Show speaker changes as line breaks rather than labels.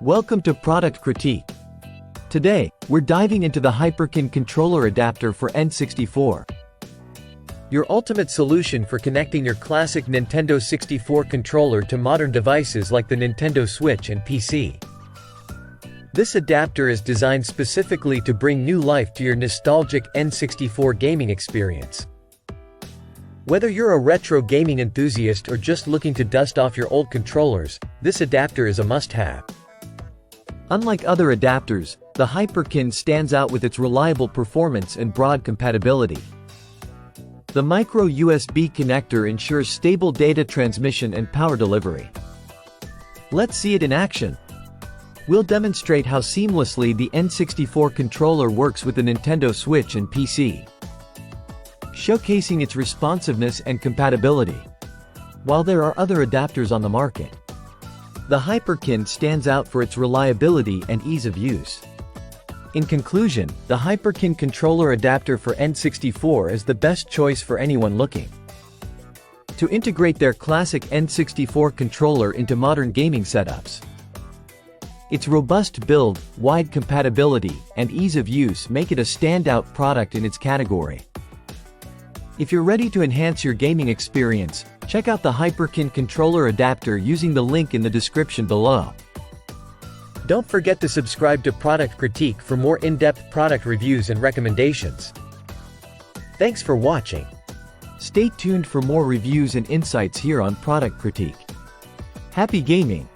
Welcome to Product Critique. Today, we're diving into the Hyperkin controller adapter for N64. Your ultimate solution for connecting your classic Nintendo 64 controller to modern devices like the Nintendo Switch and PC. This adapter is designed specifically to bring new life to your nostalgic N64 gaming experience. Whether you're a retro gaming enthusiast or just looking to dust off your old controllers, this adapter is a must-have. Unlike other adapters, the Hyperkin stands out with its reliable performance and broad compatibility. The micro USB connector ensures stable data transmission and power delivery. Let's see it in action. We'll demonstrate how seamlessly the N64 controller works with the Nintendo Switch and PC, showcasing its responsiveness and compatibility. While there are other adapters on the market, the Hyperkin stands out for its reliability and ease of use. In conclusion, the Hyperkin controller adapter for N64 is the best choice for anyone looking to integrate their classic N64 controller into modern gaming setups. Its robust build, wide compatibility, and ease of use make it a standout product in its category. If you're ready to enhance your gaming experience, check out the Hyperkin controller adapter using the link in the description below. Don't forget to subscribe to Product Critique for more in-depth product reviews and recommendations. Thanks for watching. Stay tuned for more reviews and insights here on Product Critique. Happy gaming!